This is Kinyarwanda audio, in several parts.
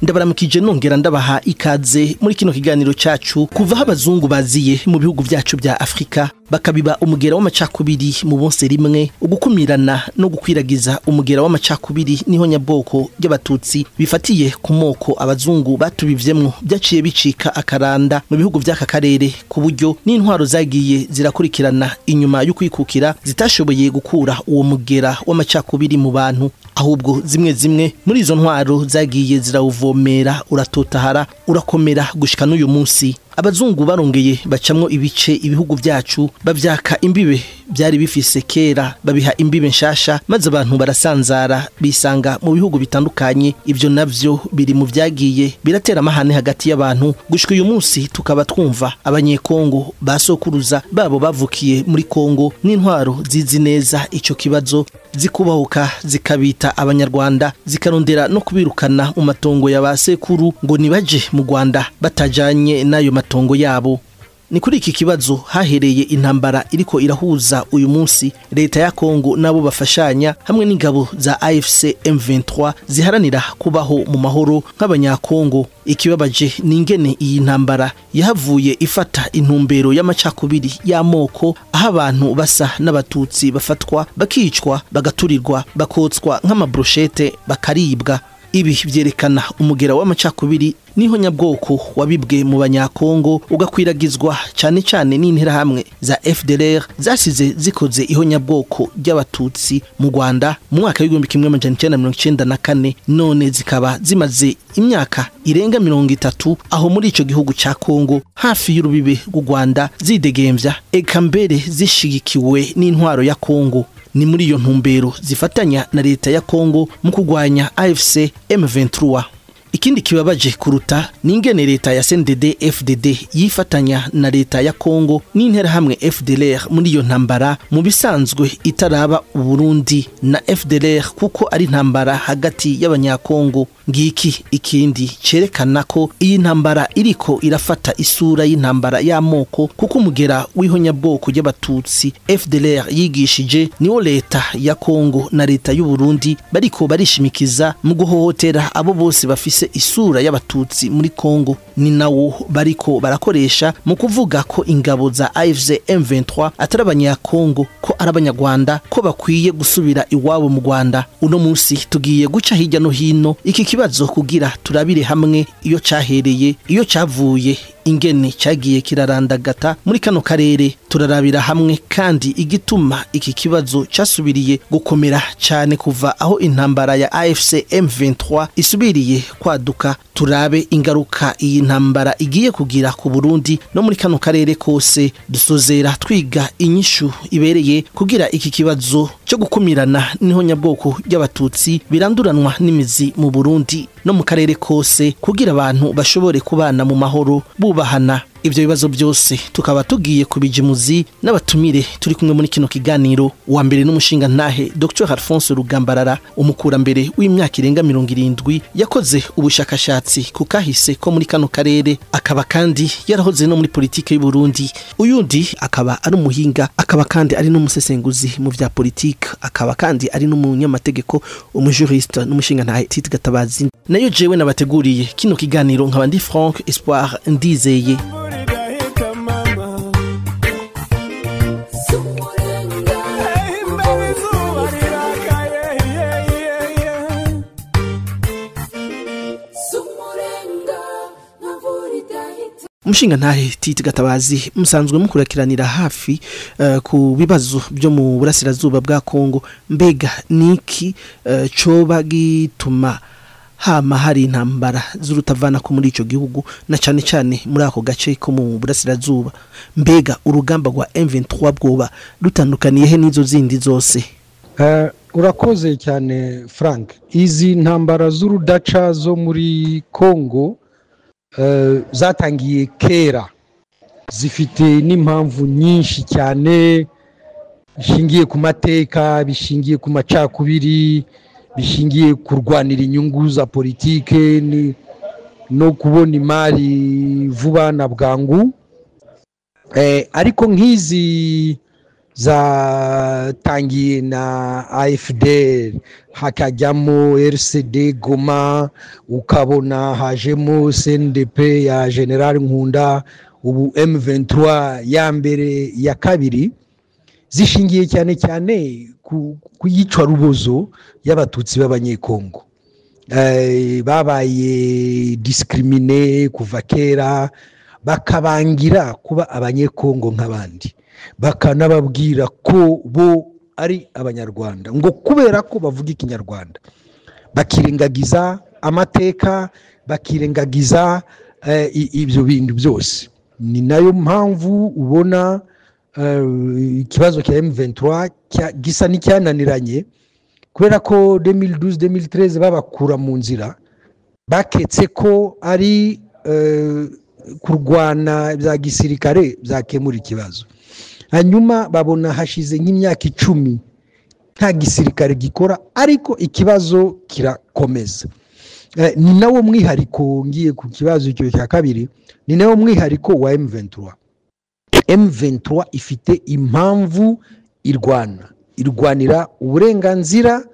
ndabaramukije nongera ndabaha ikaze muri kino kiganiro cyacu kuva abazungu baziye mu bihugu byacu bya Afrika bakabiba umugera w'amacakubiri mu bonse rimwe ugukumirana no gukwiragiza umugera w'amacakubiri niho nyabwoko y'abatutsi bifatiye ku moko abazungu batubivyemwo byaciye bicika akaranda mu bihugu by'aka karere ku buryo n'intwaro zagiye zirakurikirana inyuma yo kwikukira zitashoboye gukura uwo mugera w'amacakubiri mu bantu ahubwo zimwe muri izo ntwaro zagiye zirawuvomera uratotahara urakomera gushika n'uyu munsi abazungu barongeye bacamwo ibice ibihugu byacu bavyaka imbibe byari bifise kera babiha imbibe nshasha maze abantu barasanzara bisanga mu bihugu bitandukanye ivyo navyo biri mu vyagiye biratera amahane hagati y'abantu gushika uyu munsi tukaba twumva abanyekongo basokuruza babo bavukiye muri Kongo n'intwaro zizi neza ico kibazo zikubahuka zikabita abanyarwanda zikarondera no kubirukana mu matongo ya basekuru ngo nibaje mu Rwanda batajanye nayo matongo yabo. Ni kuri iki kibazo hahereye intambara iriko irahuza uyu munsi leta ya Kongo nabo bafashanya hamwe n'ingabo za AFC M23 ziharanira kubaho mu mahoro nk'abanyakongo. Ikibabaje n'ingene iyi ntambara yahavuye ifata intumbero y'amacakubiri y'amoko aho abantu basa n'abatutsi bafatwa bakicwa bagaturirwa bakotswa nk'amabrochette bakaribwa. Ibi vyerekana umugera w'amacakubiri niho nyabwoko wabibwe mu banyakongo ugakwiragizwa cyane n'intera hamwe za FDLR zasize zikoze iho nyabwoko y'abatutsi mu Rwanda mu mwaka w'1994 none zikaba zimaze imyaka irenga 30 aho muri ico gihugu ca Kongo hafi y'urubibe rw'u Rwanda zidegemvya eka mbere zishigikiwe n'intwaro ya Kongo. Ni muri iyo ntumbero zifatanya na leta ya Kongo mu kugwanya AFC M23. Ikindi kibabaje kuruta n'ingene leta ya CNDD FDD yifatanya na leta ya Kongo n'intera hamwe FDLR muri iyo ntambara mu bisanzwe itaraba Burundi na FDLR kuko ari ntambara hagati y'abanyakongo. Ngiki ikindi cerekana ko iyi ntambara iriko irafata isura y'intambara y'amoko kuko umugera w'ihonyabwoko y'abatutsi FDLR yigishije niwo leta ya Kongo na leta y'u Burundi bariko barishimikiza mu guhohotera abo bose bafise isura y'abatutsi muri Kongo. Ni nawo bariko barakoresha mu kuvuga ko ingabo za AFC M23 atari abanyakongo ko ari abanyarwanda ko bakwiye gusubira iwabo mu Rwanda. Uno munsi tugiye guca hirya no hino iki kibazo kugira turabire hamwe iyo cahereye iyo cavuye ingene cagiye kirarandagata muri kano karere. Turarabira hamwe kandi igituma iki kibazo casubiriye gukomera cyane kuva aho intambara ya AFC M23 isubiriye kwaduka. Turabe ingaruka iyi ntambara igiye kugira ku Burundi no muri kano karere kose. Dusozera twiga inyishu ibereye kugira iki kibazo cyo gukumirana niho nyabwoko y'abatutsi biranduranwa n'imizi mu Burundi no mu karere kose kugira abantu bashobore kubana mu mahoro bubahana. Ivyo bibazo byose tukaba tugiye kubijimuzi n'abatumire turi kumwe muri kino kiganiro. Wa mbere n'umushinga ntahe Dr. Alphonse Rugambarara umukura mbere w'imyaka irenga 70 yakoze ubushakashatsi kukahise ko muri kano karere akaba kandi yarahoze no muri politike y'u Burundi. Uyundi akaba ari umuhinga akaba kandi ari n'umusesenguzi mu vya politike akaba kandi ari n'umunyamategeko umujuriste n'umushinga ntahe Tite Gatabazi. Nayo jewe nabateguriye kino kiganiro nkaba ndi Frank Espoir Ndizeye. Mushinga ntahe Tite Gatabazi musanzwe mukurakiranira hafi ku bibazo byo mu burasirazuba bwa Kongo. Mbega niki coba gituma hama hari intambara z'urutavana ko muri ico gihugu na cyane muri ako gace ko mu burasirazuba? Mbega urugamba rwa M23 bwoba rutandukaniye he nizo zindi zose? Urakoze cyane Frank. Izi ntambara z'urudaca zo muri Kongo zatangiye kera zifite n'impamvu nyinshi cyane bishingiye ku mateka, bishingiye ku macakubiri, bishingiye kurwanira inyungu za politike no kubona imari vuba na bwangu. Ariko nk'izi zatangiye na AFDR, hakajyamo RCD Goma, ukabona hajemo CNDP ya General Nkunda, ubu M23 ya mbere ya kabiri, zishingiye cyane cyane ku yicwa rubozo y'abatutsi b'abanyekongo. Babaye discrimine kuva kera, bakabangira kuba abanyekongo nk'abandi, bakanababwira ko bo ari abanyarwanda, ngo kubera ko bavuga ikinyarwanda, bakirengagiza amateka, bakirengagiza ibyo bintu byose. Ni nayo mpamvu ubona ikibazo cya M23 gisa n'icyananiranye, kubera ko 2012-2013 babakura mu nzira, baketse ko ari kurwana bya gisirikare byakemura ikibazo. Hanyuma babona hashize nk'imyaka 10 nta gisirikare gikora, ariko ikibazo kirakomeza. Ni nawo mwihariko, ngiye ku kibazo icyo cya kabiri, ni nawo mwihariko wa M23. M23 ifite impamvu irwanira uburenganzira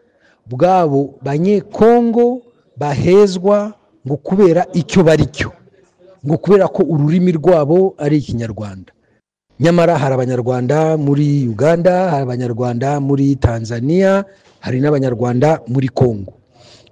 bwabo banyekongo bahezwa, ngo kubera icyo bari cyo, ngo kubera ko ururimi rwabo ari ikinyarwanda. Nyamara hari abanyarwanda muri Uganda, hari abanyarwanda muri Tanzania, hari n'abanyarwanda muri Kongo.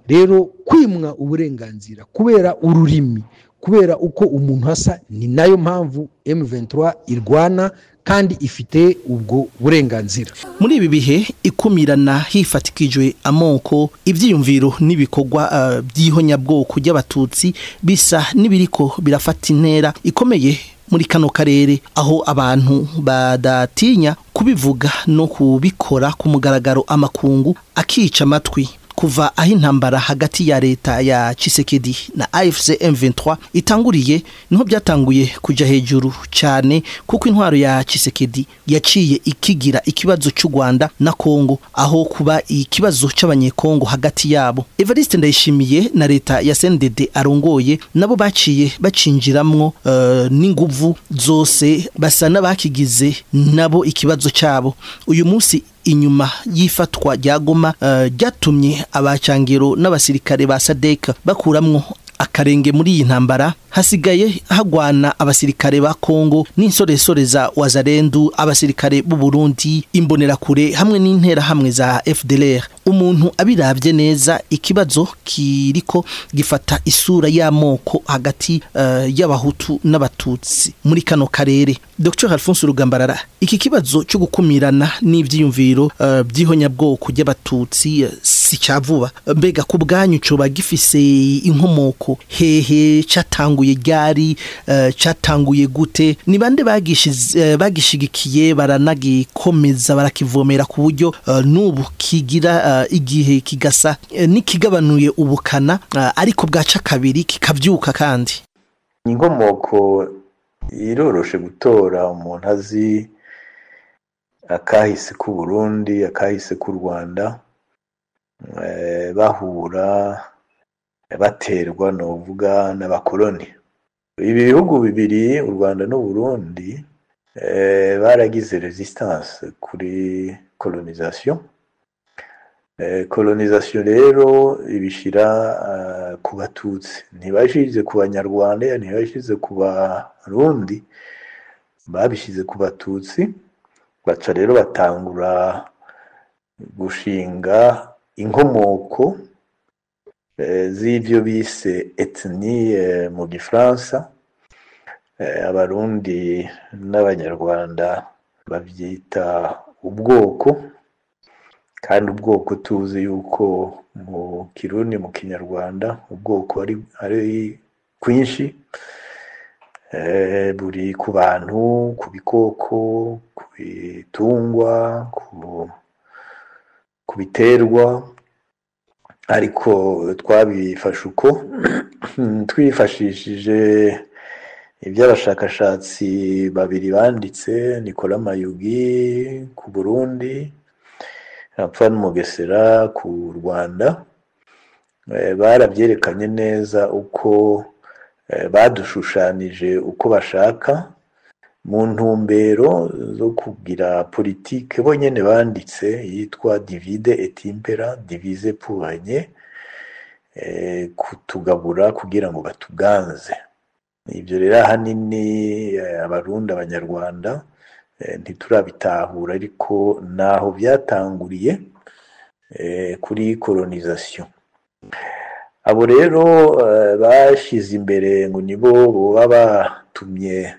Rero kwimwa uburenganzira kubera ururimi, kubera uko umuntu hasa, ni nayo mpamvu M23 irwana kandi ifite ubwo burenganzira. Muri ibi bihe ikumirana hifatikijwe amoko, ivyiyumviro n'ibikorwa by'ihonyabwoko ry'abatutsi bisa n'ibiriko birafata intera ikomeye muri kano karere, aho abantu badatinya kubivuga no kubikora ku mugaragaro, amakungu akica amatwi. Kuva aho intambara hagati ya leta ya Tshisekedi na AFC M23 itanguriye, niho byatanguye kuja hejuru cyane, kuko intwaro ya Tshisekedi yaciye ikigira ikibazo cy'u Rwanda na Kongo, aho kuba ikibazo cy'abanyekongo hagati yabo. Evariste Ndayishimiye na leta ya CNDD arongoye nabo baciye bacinjiramwo n'inguvu zose, basa n'abakigize nabo ikibazo cyabo. Uyu munsi inyuma yifatwa rya Goma ryatumye abacangiro n'abasirikare ba SADC bakuramwo akarenge muri iyi ntambara, hasigaye hagwana abasirikare ba Kongo n'insoresore za Wazarendu, abasirikare b'u Burundi, imbonerakure hamwe n'intera hamwe za FDLR. Umuntu abiravye neza, ikibazo kiriko gifata isura y'amoko hagati y'abahutu n'abatutsi muri kano karere. Dr. Alphonse Rugambarara, iki kibazo cyo gukumirana n'ivyiyumviro by'ihonyabwoko ry'abatutsi si cyavuba, mbega ku bwanyu coba gifise inkomoko hehe? Cyatanguye ryari? Cyatanguye gute? Ni bande bagishigikiye baranagikomeza barakivomera ku buryo n'ubu kigira igihe kigasa n'ikigabanuye ubukana, ariko bwaca kabiri kikavyuka? Kandi inkomoko iroroshe gutora, umuntu azi akahise ku Burundi, akahise ku Rwanda, bahura baterwa novuga n'abakoloni. Ibi bihugu bibiri, u Rwanda n'u Burundi, baragize resistance kuri colonisation. Colonisation rero ibishira ku batutsi, ntibashize ku banyarwanda, ntibashize ku barundi, babishize ku batutsi. Baca rero batangura gushinga inkomoko z'ibyo bise ethnie mu Gifaransa. Abarundi n'abanyarwanda babyita ubwoko, kandi ubwoko tuzi yuko mu Kirundi, mu Kinyarwanda, ubwoko ari kwinshi, buri ku bantu, ku bikoko, ku bitungwa, ku biterwa. Ariko twabifashe uko twifashishije iby'abashakashatsi babiri banditse, Nicolas Mayugi ku Burundi, Antoine Mugesera ku Rwanda. Barabyerekanye neza uko badushushanije uko bashaka, mu ntumbero zo kugira politike bonyene banditse yitwa divide et impera, divize pour régner, kutugabura kugira ngo batuganze. Ibyo rero ahanini abarundi abanyarwanda ntiturabitahura, ariko naho byatanguriye kuri colonisation. Abo rero bashize imbere ngo nibo boba batumye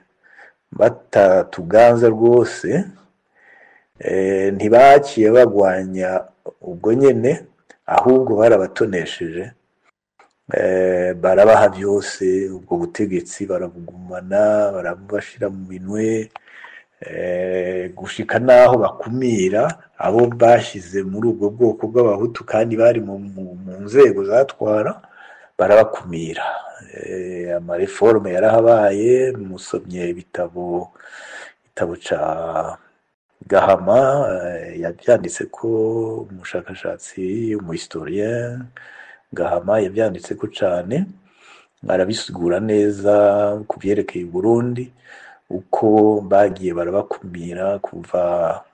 batatuganza rwose, ntibaciye bagwanya ubwo nyene, ahubwo barabatonesheje, barabaha byose, ubwo butegetsi barabugumana, barabashira mu minwe, gushika naho bakumira abo bashize muri ubwo bwoko bw'abahutu kandi bari mu nzego zatwara, barabakumira. Amareforme yarahabaye, musomye ibitabo ca Gahama yabyanditse ko, umushakashatsi umuhistorien Gahama yabyanditse ko cane, arabisigura neza ku byerekeye Burundi, uko bagiye barabakumira kuva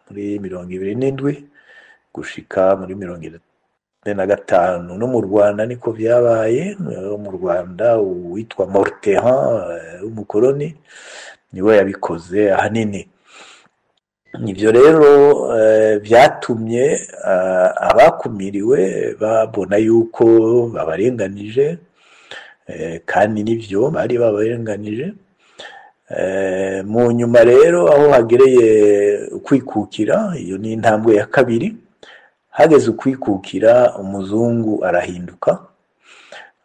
muri 27 gushika muri 45. No mu Rwanda niko vyabaye. Mu Rwanda uwitwa Mortehan w'umukoloni niwe yabikoze ahanini. Ivyo rero vyatumye abakumiriwe babona yuko babarenganije, kandi nivyo bari babarenganije. Mu nyuma rero aho hagereye ukwikukira, iyo ni intambwe ya kabiri, hageze ukwikukira umuzungu arahinduka,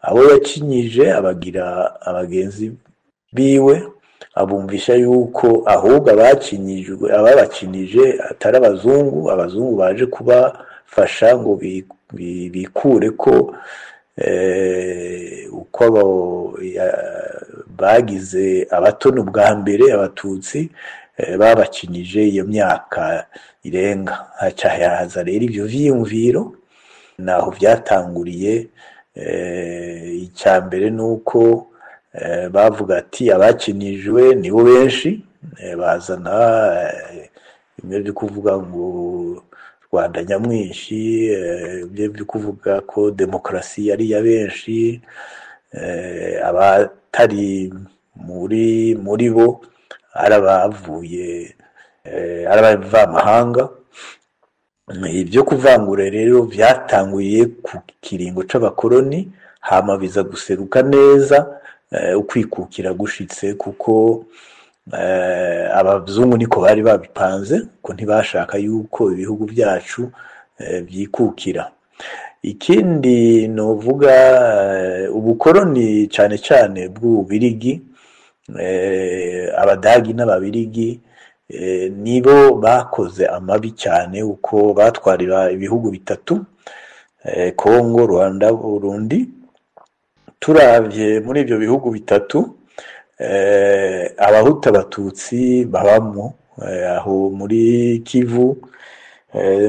abo yacinyije abagira abagenzi biwe, abumvisha yuko ahubwo ababacinije atari abazungu, abazungu baje kubafasha ngo bikure ko uko bagize abatoni ubwa mbere abatutsi babacinije iyo myaka irenga. Haca haza rero ivyo vyiyumviro, naho vyatanguriye. Icya mbere nuko bavuga ati abacinijwe nibo benshi, bazana bimwe byo kuvuga ngo Rwanda nyamwinshi, bimwe byo kuvuga ko demokarasi ari ya benshi, abatari muri bo arabavuye, arabavamahanga. Ibyo kuvangura rero byatanguye ku kiringo c'abakoloni, hama biza guseruka neza ukwikukira gushitse, kuko abazungu niko bari babipanze, ko ntibashaka yuko ibihugu byacu byikukira. Ikindi novuga, ubukoloni cane cane bw'Ububirigi, Abadagi n'Ababirigi nibo bakoze amabi cyane, uko batwarira ibihugu bitatu, Kongo, Rwanda, Burundi. Turavye muri ibyo bihugu bitatu, abahutu abatutsi babamo, aho muri Kivu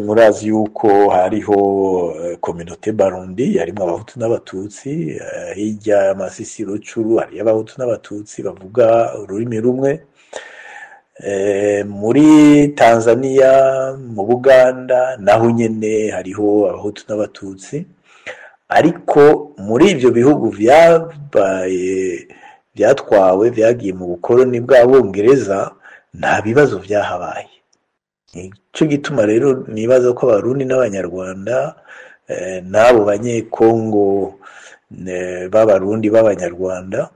murazi yuko hariho communauté Barundi yarimwo abahutu n'abatutsi, hirya Masisi Rucuru hariyo abahutu n'abatutsi bavuga ururimi rumwe. Muri Tanzania, mu Buganda naho nyene hariho abahutu n'abatutsi, ariko muri ivyo bihugu byatwawe vyagiye mu bukoloni bw'Abongereza nta bibazo vyahabaye. Ico gituma rero nibaza ko Abarundi n'Abanyarwanda n'abo banyekongo b'Abarundi b'Abanyarwanda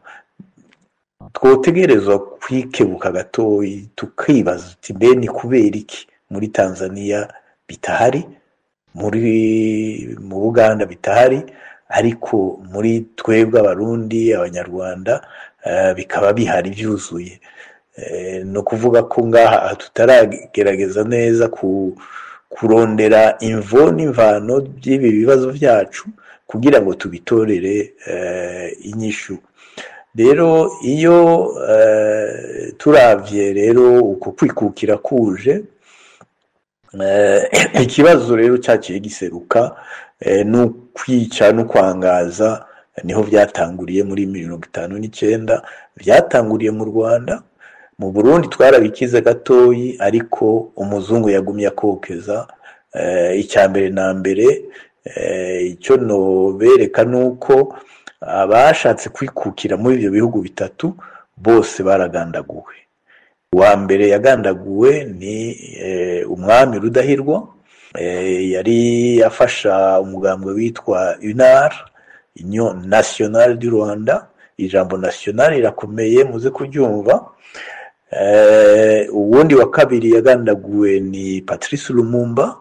twotegerezwa kwikebuka gatoyi, tukibaza uti mbe ni kubera iki muri Tanzania bitahari, mu Buganda bitahari, ariko muri twebwe Abarundi Abanyarwanda bikaba bihari vyuzuye. No kuvuga ko ngaha tutaragerageza neza kurondera imvo n'imvano by'ibi bibazo vyacu kugira ngo tubitorere inyishu. Rero iyo turavye rero uko kwikukira kuje, ikibazo rero cyaciye giseruka n'ukwica no kwangaza, niho vyatanguriye muri 59, vyatanguriye mu Rwanda, mu Burundi twarabikize gatoyi ariko umuzungu yagumye akokeza. Icya mbere na mbere icyo nobereka nuko abashatse kwikukira muri ibyo bihugu bitatu bose baragandaguwe. Uwa mbere yagandaguwe ni umwami Rudahigwa, yari afasha umugambwe witwa UNAR, Union Nationale du Rwanda. Ijambo national irakomeye muze kuryumva. Uwundi wa kabiri yagandaguwe ni Patrice Lumumba,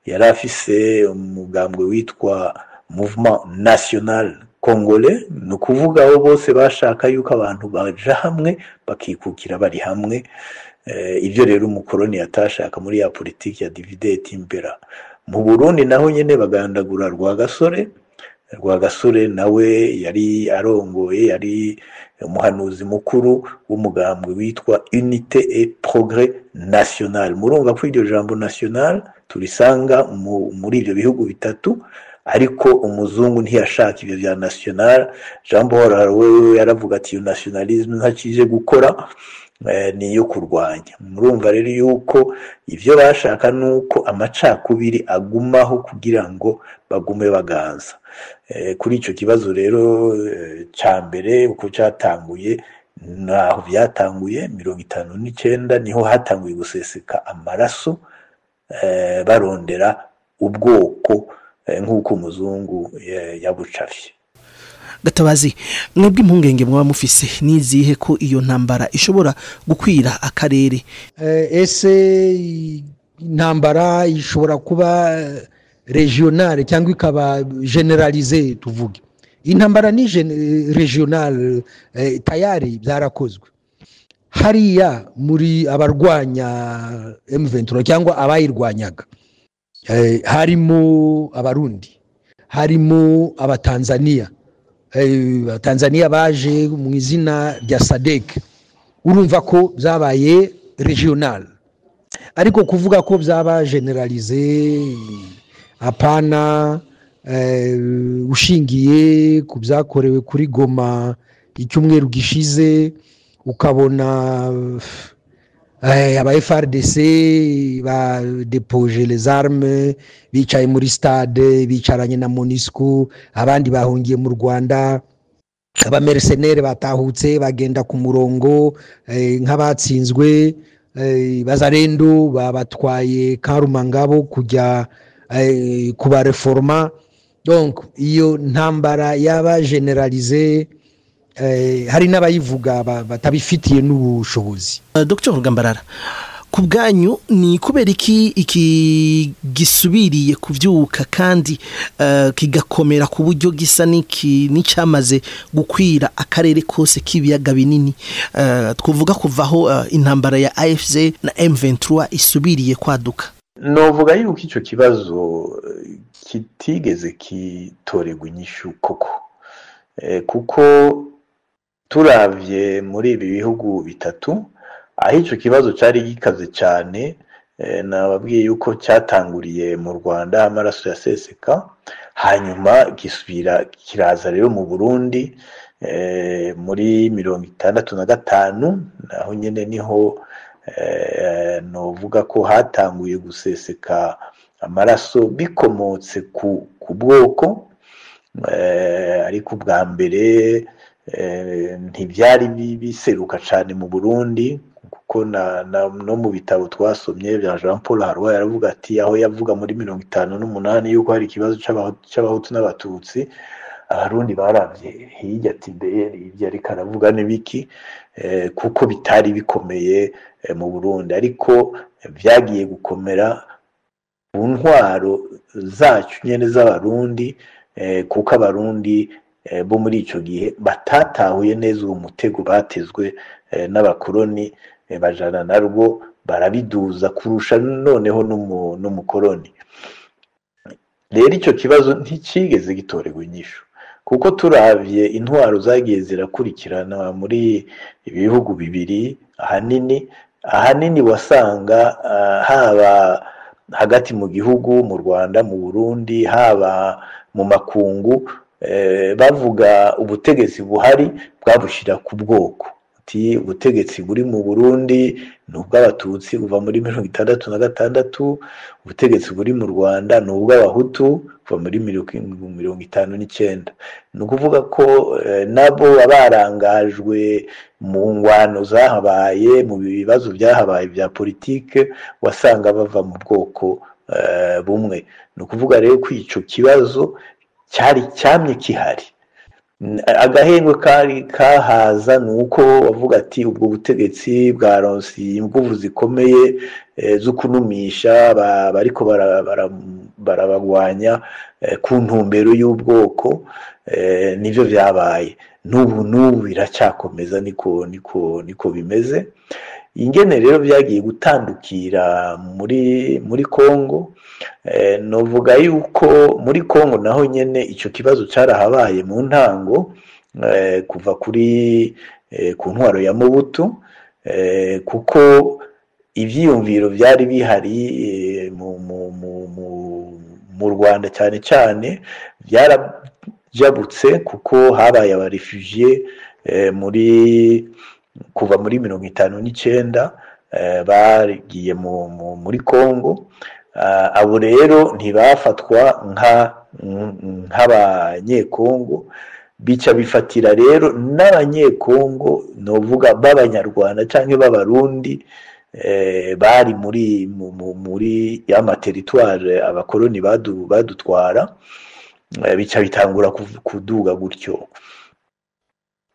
yari afise umugambwe witwa Mouvement National Congolais. Ni ukuvuga aho bose bashaka yuko abantu baja hamwe bakikukira bari hamwe. Ibyo rero umukoroni yatashaka muri ya politiki ya divide et impera. Mu Burundi naho nyene bagandagura Rwagasore nawe yari arongoye, yari umuhanuzi mukuru w'umugambwe witwa Unité et Progrès National. Murumva ko iryo jambo national turisanga muri ibyo bihugu bitatu, ariko umuzungu ntiyashaka ibyo bya national. Jean Paul wewe yaravuga ati iyo nationalisme ntakije gukora, ni yo kurwanya. Murumva rero yuko ivyo bashaka nuko amacakubiri agumaho kugira ngo bagume baganza. Kuri ico kibazo rero ca mbere uko cyatanguye, naho byatanguye 59 niho hatanguye guseseka amaraso barondera ubwoko nk'uko umuzungu yabucafye. Gatabazi, mwebwe impungenge mwaba mufise nizihe ko iyo ntambara ishobora gukwira akarere? Ese intambara ishobora kuba regionale cyangwa ikaba generalize tuvuge. Intambara ni regional, tayari byarakozwe. Hariya muri abarwanya M23 cyangwa abayirwanyaga, harimo abarundi, harimo abatanzania. Tanzania baje mu izina rya SADC. Urumva ko byabaye regional, ariko kuvuga ko byaba generalize apana. Ushingiye ku byakorewe kuri Goma icyumweru gishize, ukabona aba FARDC ba déposer les armes, bicaye muri stade, bicaranye na MONUSCO, abandi bahungiye mu Rwanda, aba mercenaires batahutse bagenda ku murongo nk'abatsinzwe, bazarendo babatwaye Karumangabo kujya kuba reforma. Donc iyo ntambara yaba generalize, hari n'abayivuga batabifitiye n'ubushobozi. Dr. Rugambarara, ku bwanyu ni kubera iki gisubiriye kuvyuka kandi kigakomera ku buryo gisa n'icyamaze gukwira akarere kose k'ibiyaga binini? Twavuga kuvaho intambara ya AFC na M23 isubiriye kwaduka. Novuga yuko icyo kibazo kitigeze kitorerwa inyishu koko, kuko turavye muri ibi bihugu bitatu aho icyo kibazo cyari gikaze cyane. Nababwiye yuko cyatanguriye mu Rwanda amaraso yaseseka, hanyuma gisubira kiraza rero mu Burundi muri 65 naho nyene niho novuga ko hatanguye guseseka amaraso bikomotse ku bwoko, ariko bwa mbere ntibyari biseruka cyane mu Burundi, kuko no mu bitabo twasomye bya Jean Paul Harwa yaravuga ati aho yavuga muri 58 yuko hari ikibazo c'abahutu n'abatutsi, abarundi baravye hirya ati mbere ibyo ariko aravuga n'ibiki, kuko bitari bikomeye mu Burundi. Ariko byagiye gukomera ku ntwaro zacu nyene z'abarundi, kuko abarundi bo muri ico gihe batatahuye neza uwo mutego batezwe n'abakoroni, bajana narwo barabiduza kurusha noneho n'umukoroni. Rero ico kibazo ntikigeze gitorerwa inyishu, kuko turavye intwaro zagiye zirakurikirana muri ibihugu bibiri, ahanini wasanga haba hagati mu gihugu, mu Rwanda, mu Burundi, haba mu makungu, bavuga ubutegetsi buhari bwabushira ku bwoko, ati ubutegetsi buri mu Burundi ni ubw'abatutsi kuva muri 1966, ubutegetsi buri mu Rwanda ni ubw'abahutu kuva muri 1959. ni ukuvuga ko nabo barangajwe mu ngwano zahabaye mu bibazo byahabaye bya politike, wasanga bava mu bwoko bumwe. ni ukuvuga rero ko ico kibazo cyamye kihari. Agahengwe kari kahaza nuko bavuga ati ubwo butegetsi bwaronsi imvuvu zikomeye zo kunumisha bariko barabagwanya ku ntumbero y'ubwoko, nivyo vyabaye. N'ubu biracyakomeza, niko bimeze. Ingene rero byagiye gutandukira muri Kongo, novuga yuko muri Kongo naho nyene ico kibazo carahabaye mu ntango, kuva ku ntwaro ya Mobutu, kuko ivyiyumviro vyari bihari mu Rwanda cyane cyane byarajabutse, kuko habaye abarefugiye kuva muri 1959 bagiye muri Kongo. Abo rero ntibafatwa nk'abanyekongo, bica bifatira rero n'abanyekongo novuga b'abanyarwanda canke b'abarundi bari muri y'amateritware abakoloni badutwara, bica bitangura kuduga gutyo.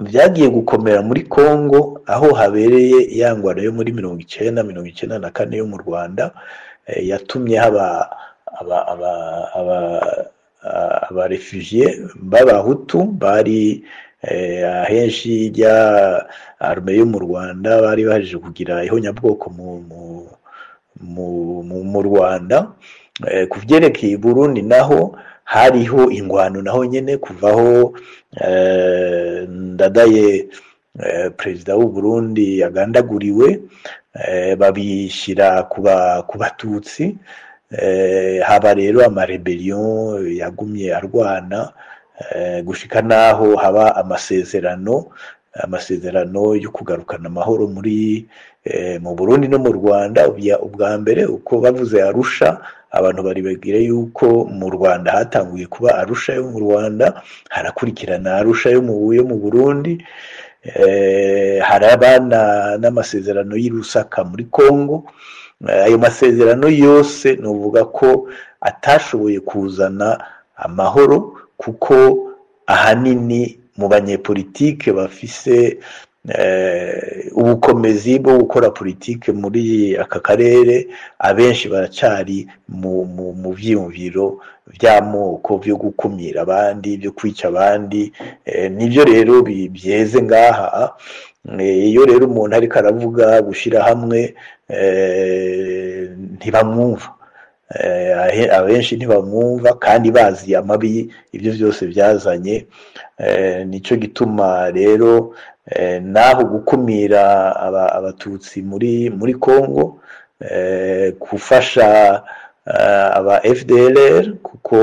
Vyagiye gukomera muri Kongo aho habereye yangwana yo muri 1994 yo mu Rwanda, yatumye haba abarefugiye b'abahutu bari ahenshi rya arme yo mu Rwanda, bari baje kugira ihonyabwoko mu Rwanda. Ku vyerekeye Burundi naho hariho ingwano naho nyene kuvaho Ndadaye perezida w'u Burundi yagandaguriwe, babishira ku batutsi. Haba rero amarebellion yagumye arwana gushika naho haba amasezerano yo kugarukana amahoro mu Burundi no mu Rwanda. Ubwa mbere uko bavuze Arusha, abantu bari bagire yuko mu Rwanda hatanguye kuba Arusha yo mu Rwanda, harakurikirana Arusha yo mu Burundi, harabana n'amasezerano y'Irusaka muri Kongo. Ayo masezerano yose novuga ko atashoboye kuzana amahoro, kuko ahanini mu banyepolitike bafise ubukomezi bwo gukora politike muri aka karere, abenshi baracari mu vyiyumviro vy'amoko, vyo gukumira abandi, vyo kwica abandi. Nivyo rero byeze ngaha. Iyo rero umuntu ariko aravuga gushira hamwe, ntibamwumva, abenshi ntibamwumva, kandi bazi amabi ibyo byose byazanye. Nico gituma rero naho gukumira abatutsi muri Kongo, gufasha aba FDLR, kuko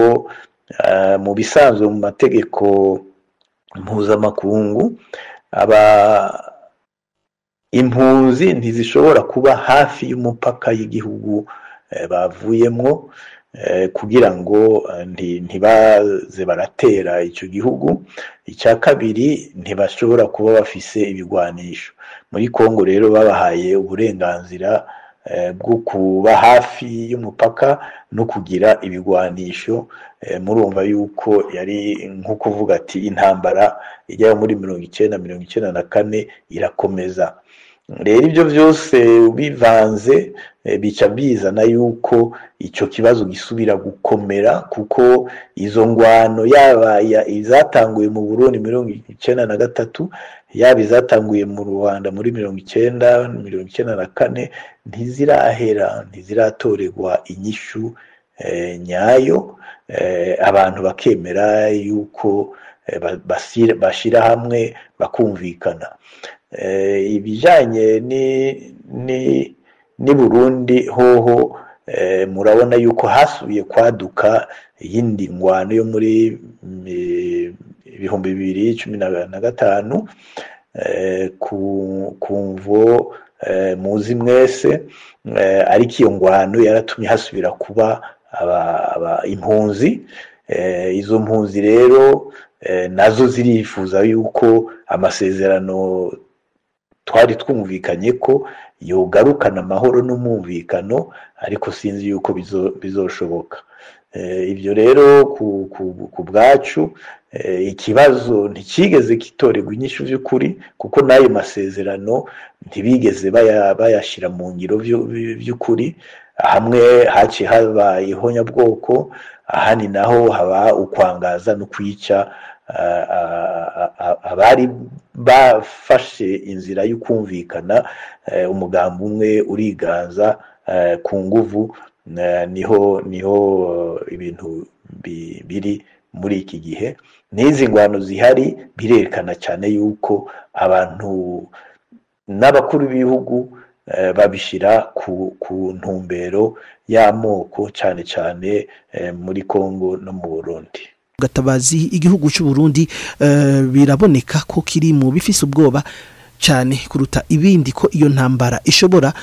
mu bisanzwe mu mategeko mpuzamakungu impunzi ntizishobora kuba hafi y'umupaka y'igihugu bavuyemwo, kugira ngo ntibaze baratera ico gihugu. Icya kabiri, ntibashobora kuba bafise ibigwanisho. Muri Kongo rero babahaye uburenganzira bwo kuba hafi y'umupaka no kugira ibigwanisho. Murumva yuko yari nko kuvuga ati intambara ijya muri 1994 irakomeza. Rero ibyo byose bivanze bica bizana yuko ico kibazo gisubira gukomera, kuko izo ngwano yaba izatanguye mu Burundi 1993, yaba izatanguye mu Rwanda muri 1994, ntiziratorerwa inyishu nyayo, abantu bakemera yuko bashira hamwe bakumvikana. Ibijanye ni Burundi hoho, murabona yuko hasubiye kwaduka yindi ngwano yo muri 2015, ku mvo muzi mwese, ariko iyo ngwano yaratumye hasubira kuba impunzi. Izo mpunzi rero nazo zirifuza yuko amasezerano twari twumvikanye ko yogarukana amahoro n'umwumvikano, ariko sinzi yuko bizoshoboka. Ibyo rero ku bwacu ikibazo ntikigeze kitorerwa inyishu by'ukuri, kuko n'ayo masezerano ntibigeze bayashyira mu ngiro by'ukuri. Hamwe haciye haba ihonyabwoko, ahandi naho haba ukwangaza no kwica abari bafashe inzira y'ukumvikana. Umugambi umwe uriganza ku nguvu. niho ibintu biri muri iki gihe. N'izi ngwano zihari birerekana cyane yuko abantu n'abakuru b'ibihugu babishyira ku ntumbero y'amoko, cyane cyane muri Kongo no mu Burundi. Gatabazi, igihugu cy'u Burundi biraboneka ko kiri mu bifise ubwoba cyane kuruta ibindi ko iyo ntambara ishobora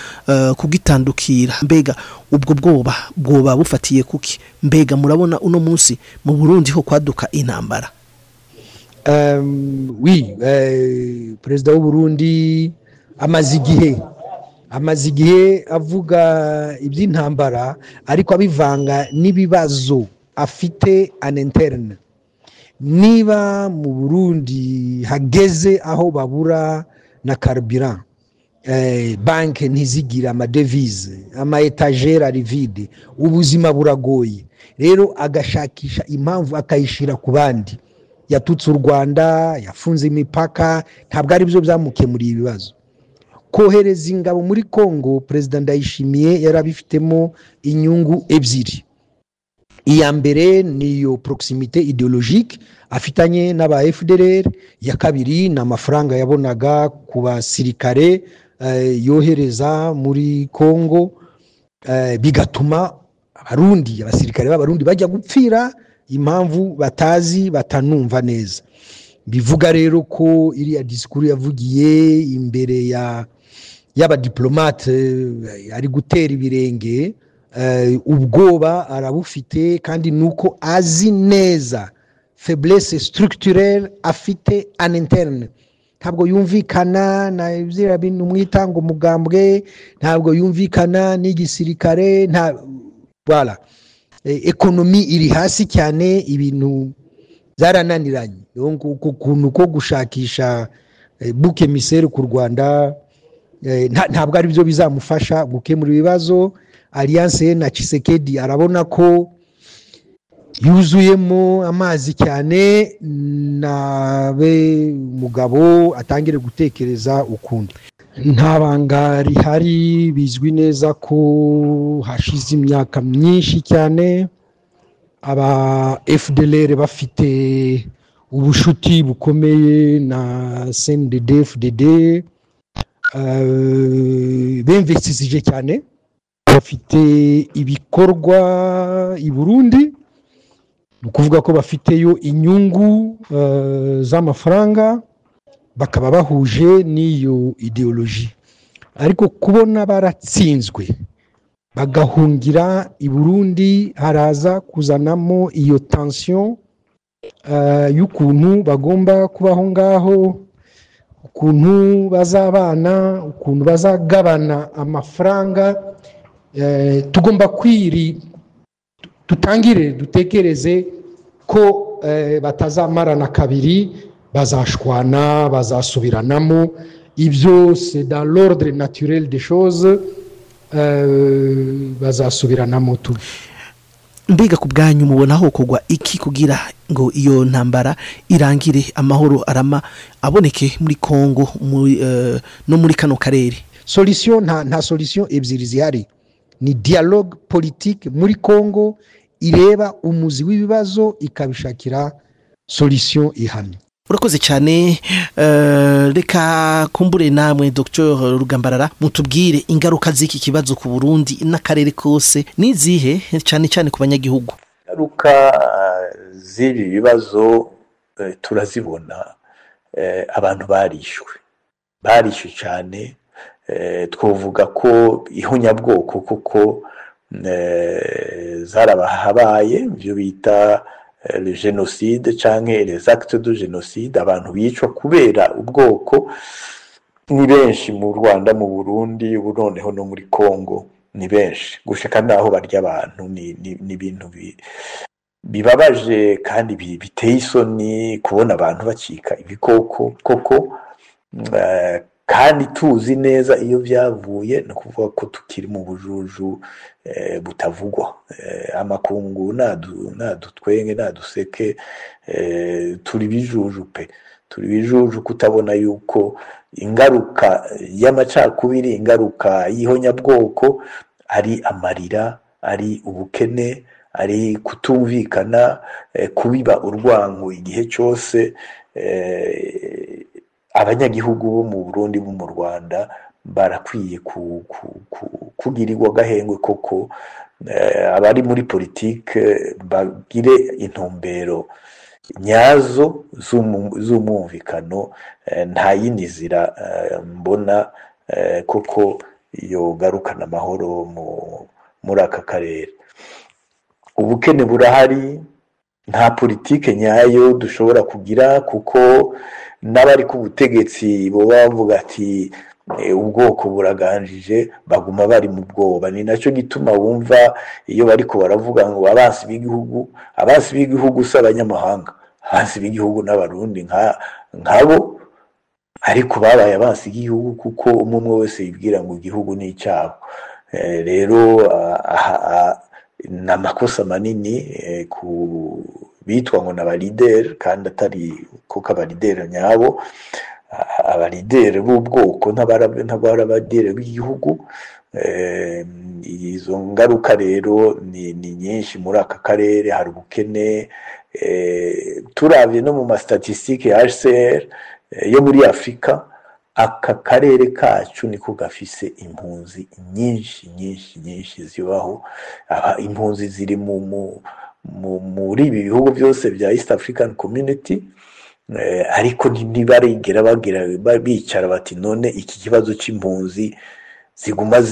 kugitandukira. Mbega ubwo bwoba bufatiye kuki? Mbega murabona uno munsi mu Burundi ho kwaduka intambara? Perezida w'u Burundi amaze igihe avuga iby'intambara, ariko abivanga n'ibibazo afite an interne. Niba mu Burundi hageze aho babura na carburant, banke ntizigira amadevize, ama etagere ari vide, ubuzima buragoye. Rero agashakisha impamvu akayishira ku bandi. Yatutse u Rwanda, yafunze imipaka, ntabwo ari byo byamukemuriye ibibazo. Kohereza ingabo muri Kongo, Perezida Ndayishimiye yarabifitemo inyungu ebyiri. Iya mbere niyo proximité idéologique afitanye n'aba FDLR, ya kabiri na amafaranga yabonaga ku basirikare yohereza muri Kongo, bigatuma abasirikare b'abarundi bajya gupfira impamvu batazi, batanumva neza. Bivuga rero ko iriya disikuru yavugiye imbere y'abadiplomate ari gutera ibirenge. Ubwoba arabufite, kandi nuko azi neza faiblesse structurelle afite en interne. Ntabwo yumvikana na ibyo bintu mwitango mugambwe, ntabwo yumvikana n'igisirikare, voilà. Ekonomi iri hasi cyane, ibintu byarananiranye. Ukuntu ko gushakisha bouc émissaire ku Rwanda ntabwo ari byo bizamufasha gukemura ibibazo. Alliance na Tshisekedi arabona ko yuzuyemo amazi cyane, nabe mugabo atangire gutekereza ukundi. Nta banga rihari, bizwi neza ko hashize imyaka myinshi cyane aba FDLR bafite ubushuti bukomeye na CNDD FDD, bemvestisije cyane, bafite ibikorwa i Burundi, ukuvuga ko bafiteyo inyungu z'amafaranga, bakaba bahuje n'iyo ideology. Ariko kubona baratsinzwe bagahungira i Burundi, haraza kuzanamo iyo tension y'ukuntu bagomba kubaho ngaho, ukuntu bazabana, ukuntu bazagabana amafaranga. Tugomba dutekereze ko batazamarana kabiri, bazashwana, bazasubiranamo. Ibyo c'est dans l'ordre naturel des choses, bazasubiranamo tu. Mbega ku bwanyu mubona aho kugwa iki kugira ngo iyo ntambara irangire, amahoro arama aboneke muri Kongo no muri kano karere? Solution nta solution ebyiri zihari. Ni dialogue politique muri Kongo ireba umuzi w'ibibazo, ikabishakira solution ihamye. Urakoze cyane. Reka kumbure namwe Dr. Rugambarara, mutubwire ingaruka z'iki kibazo ku Burundi n'akarere kose nizihe, cyane cyane ku banyagihugu? Ingaruka z'ibi bibazo turazibona. abantu barishwe cyane. Twovuga ko ihunyabwoko kuko zarabahabaye ibyo bita le génocide canke les actes de génocide, abantu bicwa kubera ubwoko ni benshi mu Rwanda, mu Burundi, ubu noneho no muri Congo ni benshi, gushika naho barya abantu. Ni ibintu bibabaje kandi biteye isoni kubona abantu bacika ibikoko koko, kandi tuzi neza iyo byavuye, no kuvuga ko tukiri mu bujuju butavugwa. Amakungu nadutwenge naduseke, turi bijuju pe, turi bijuju kutabona yuko ingaruka y'amacakubiri, ingaruka y'ihonyabwoko ari amarira, ari ubukene, ari kutumvikana, kubiba urwango igihe cyose. Abanyagihugu bo mu Burundi bo mu Rwanda barakwiye kugirirwa gahengwe koko. Abari muri politike bagire intumbero nyazo z'umwumvikano, nta yindi nzira mbona koko yogarukana amahoro muri aka karere. Ubukene burahari, nta politike nyayo dushobora kugira, kuko n'abari ku butegetsi bo bavuga ati ubwoko buraganjije, baguma bari mu bwoba. Ni nacyo gituma wumva iyo bariko baravuga ngo abansi b'igihugu si abanyamahanga, abansi b'igihugu n'abarundi nkabo, ariko babaye abansi b'igihugu kuko umwe wese yibwira ngo igihugu ni icyabo. Rero ni amakosa manini ku bitwa ngo n'abalideri, kandi atari kuko abalideri nyabo. Abalideri b'ubwoko n'abalideri b'igihugu. Izo ngaruka rero ni nyinshi muri aka karere. Hari ubukene, turavye no mu mastatistike ya HCR yo muri Afrika, aka karere kacu niko gafise impunzi nyinshi zibaho. Impunzi ziri muri ibi bihugu byose bya East African Community, ariko ntibarigera bicara bati none iki kibazo c'impunzi ziguma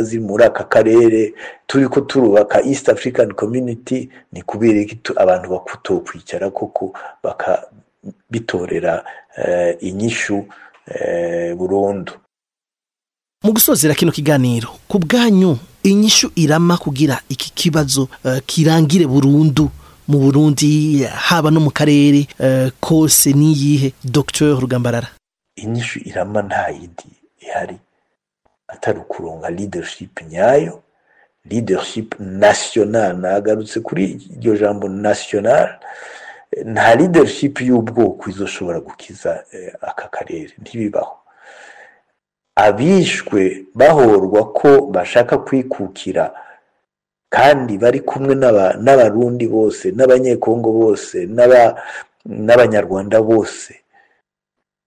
ziri muri aka karere turiko turubaka East African Community, ni kubera abantu bakutokwicara koko bakabitorera inyishu burundu. Mu gusozera kino kiganiro, ku bwanyu inyishu irama kugira iki kibazo kirangire burundu mu Burundi, haba no mu karere kose, niyihe Dr Rugambarara? Inyishu irama nta yindi ihari atari ukuronka leadership nyayo, leadership national. Nagarutse kuri iryo jambo national. Nta leadership y'ubwoko izoshobora gukiza aka karere, ntibibaho. Abishwe bahorwa ko bashaka kwikukira, kandi bari kumwe n'abarundi bose, n'abanyekongo bose, n'abanyarwanda bose.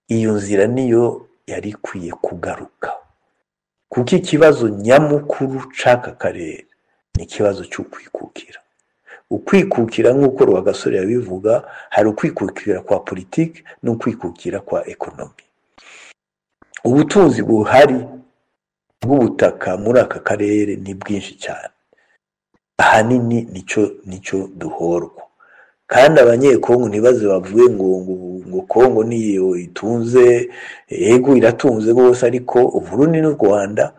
Iyo nzira niyo yari ikwiye kugaruka, kuko ikibazo nyamukuru c'aka karere ni ikibazo cy'ukwikukira. Ukwikukira nk'uko Rwagasore yabivuga, hari ukwikukira kwa politiki n'ukwikukira kwa ekonomi. Ubutunzi buhari bw'ubutaka muri aka karere ni bwinshi cyane, ahanini nico duhorwa. Kandi abanyekongo ntibaze bavuye ngo Kongo niyo itunze, yego iratunze rwose, ariko Uburundi n'u Rwanda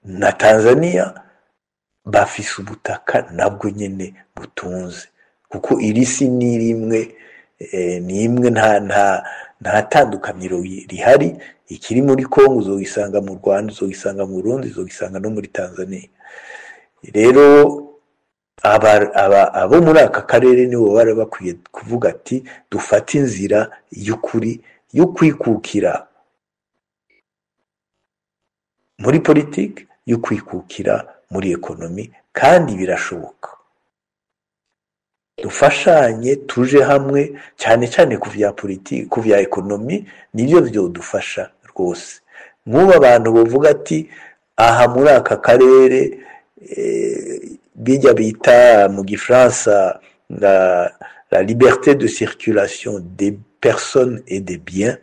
na Tanzania bafise ubutaka nabwo nyene butunze, kuko iri si ni imwe, nta tandukaniro rihari. Ikiri muri Kongo uzogisanga mu Rwanda, uzogisanga mu Burundi, uzogisanga no muri Tanzania. Rero abo muri aka karere nibo bari bakwiye kuvuga ati dufate inzira y'ukuri yo kwikukira muri politiki, yo kwikukira muri ekonomi, kandi birashoboka. Dufashanye, tuje hamwe, cyane cyane ku vya politiki, ku vya ekonomi, nibyo vyodufasha rwose. Nk'ubu abantu bavuga ati aha muri aka karere bijya bita mu Gifaransa la liberté de circulation des personnes et des biens,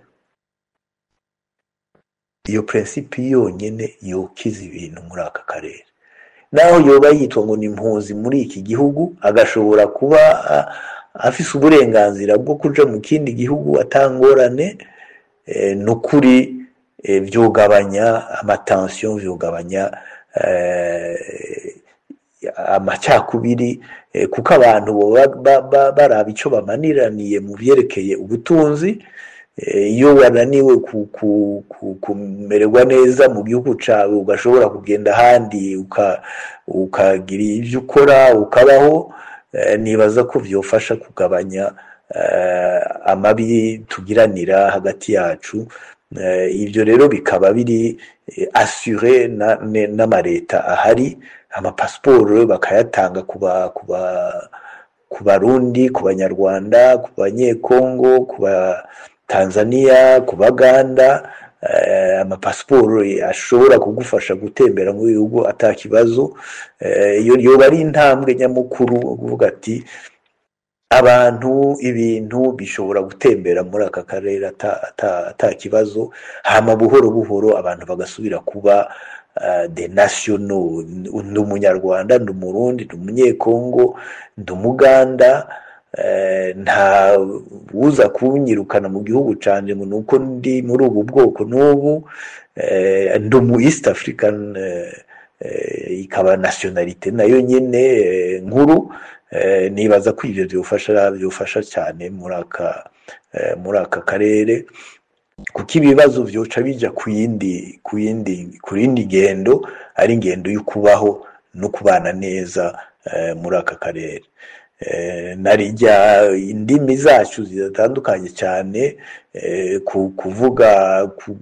iyo principe yonyene yokiza ibintu muri aka karere. Naho yoba yitwa ngo ni impunzi muri iki gihugu, agashobora kuba afise uburenganzira bwo kuja mu kindi gihugu atangorane, nukuri vyogabanya amatension, vyogabanya amacakubiri, kuko abantu baraba ico bamaniraniye mu vyerekeye ubutunzi. Iyo wananiwe kumererwa neza mu gihugu cawe, ugashobora kugenda ahandi ukagira ivyo ukora ukabaho, nibaza ko vyofasha kugabanya amabi tugiranira hagati yacu. Ivyo rero bikaba biri assuré n'amareta ahari. Amapasiporo bakayatanga ku Barundi, ku Banyarwanda, ku Banyekongo, ku Tanzania, ku Baganda. Amapasiporo ashobora kugufasha gutembera mu bihugu atakibazo. Iyo yoba ari intambwe nyamukuru kuvuga ati abantu ibintu bishobora gutembera muri aka karere atakibazo, hama buhoro buhoro abantu bagasubira kuba des nationaux. Ndi umunyarwanda, ndi umurundi, ndi umunyekongo, ndi umuganda, nta uza kunyirukana mu gihugu canje ngo nuko ndi muri ubu bwoko n'ubu. Ndi umu East African, ikaba nationalité nayo nyene nkuru. Nibaza ko ivyo vyofasha cyane muri aka karere, kuko ibibazo vyoca bija ku yindi ngendo, ari ingendo y'ukubaho no kubana neza muri aka karere. Narijya indimi zacu zidatandukanye cyane,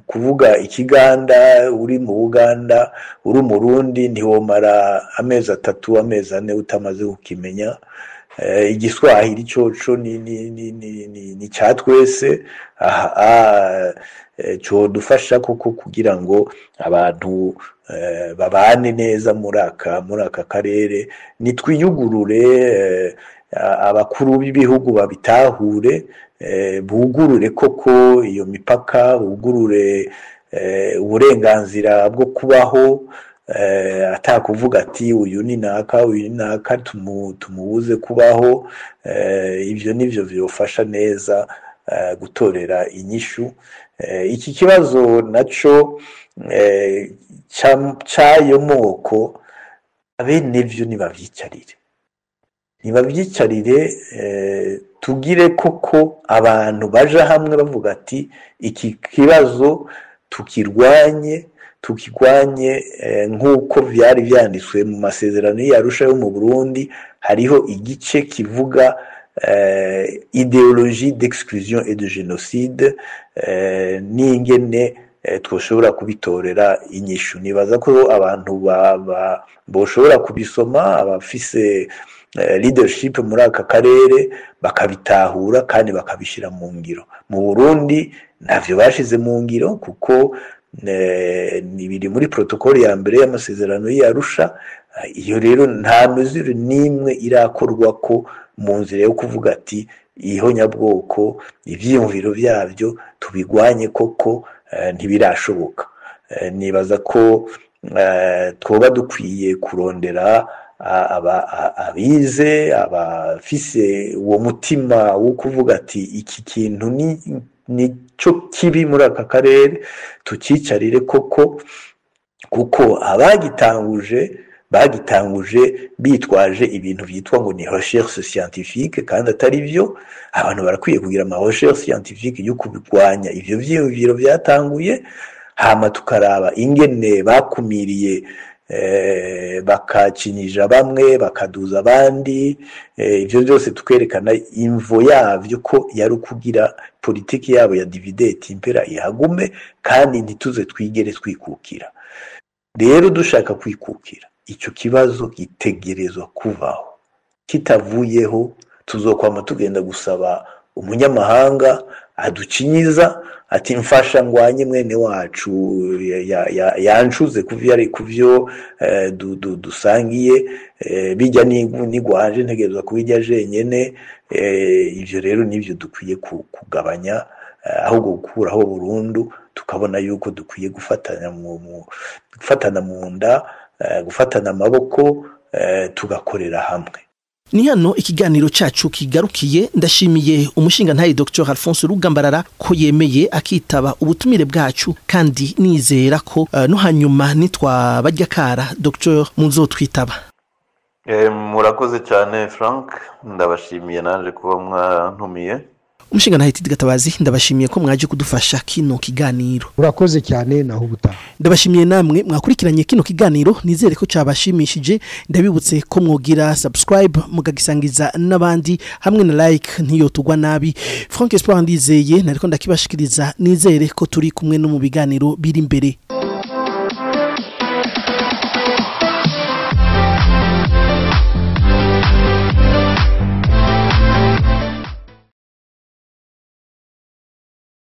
kuvuga ikiganda uri mu Buganda, uri umurundi ntiwomara amezi 3 amezi 4 utamaze kukimenya. Igiswahili coco ni cyatwese, cyo dufasha kuko kugira ngo abantu babane neza muri aka karere. Nitwiyugurure, abakuru b'ibihugu babitahure, bugurure koko iyo mipaka, bugurure uburenganzira bwo kubaho, atakuvuga ati uyu ni naka tumubuze kubaho. Ivyo nivyo vyofasha neza gutorera inyishu iki kibazo naco c'ayo moko. Abenevyo nibavyicarire, tugire koko abantu baja hamwe bavuga ati iki kibazo tukirwanye nk'uko vyari vyanditswe mu masezerano y'Arusha yo mu Burundi. Hariho igice kivuga idéologie d'exclusion et de génocide, n'ingene twoshobora kubitorera inyishu. Nibaza ko abantu boshobora kubisoma, abafise leadership muri aka karere bakabitahura kandi bakabishira mu ngiro. Mu Burundi ntavyo bashize mu ngiro kuko nibiri muri protokole ya mbere y'amasezerano y'Arusha. Iyo rero nta mesure nimwe irakorwa ko mu nzira yo kuvuga ati ihonyabwoko, ivyiyumviro vyavyo tubigwanye koko, ntibirashoboka. Nibaza ko twoba dukwiye kurondera abize, abafise uwo mutima wo kuvuga ati iki kintu nico kibi muri aka karere, tucicarire koko, kuko bagitanguje bitwaje ibintu vyitwa ngo ni recherche scientifique, kandi atari vyo. Abantu barakwiye kugira ama recherche scientifique yo kubigwanya ivyo vyiyumviro vyatanguye, hama tukaraba ingene bakumiriye, bakacinyiza bamwe bakaduza abandi. Ivyo byose tukerekana imvo yavyo ko yari ukugira politiki yabo ya divide et impera ihagume, kandi ntituze twigere twikukira. Rero dushaka kwikukira, ico kibazo gitegerezwa kuvaho. Kitavuyeho tuzokwama tugenda gusaba umunyamahanga aducinyiza ati mfasha ngwanye mwene wacu yancuze kuvyo dusangiye bijya nigwaje ntegerezwa kubijya jenyene. Ivyo rero nivyo dukwiye kugabanya ahubwo gukuraho burundu, tukabona yuko dukwiye gufatana mu nda, gufatana amaboko, tugakorera hamwe. Ni hano ikiganiro cacu kigarukiye. Ndashimiye umushinga ntaye Dr. Alphonse Rugambarara ko yemeye akitaba ubutumire bwacu, kandi nizera ko no hanyuma nitwabajya kara Dr. muzotwitaba. Murakoze cyane Frank, ndabashimiye naje kuba mwantumiye. Umushinga ntaye Gatabazi, ndabashimiye ko mwaje kudufasha kino kiganiro. Urakoze cyane naho ubutaha. Ndabashimiye namwe mwakurikiranye kino kiganiro, nizere ko cyabashimishije. Ndabibutse ko mwogira subscribe mugagisangiza n'abandi, hamwe na like ntiyo tugwa nabi. Frank Espoir ndizeye nariko ndakibashikiriza, nizere ko turi kumwe no mu biganiro biri imbere.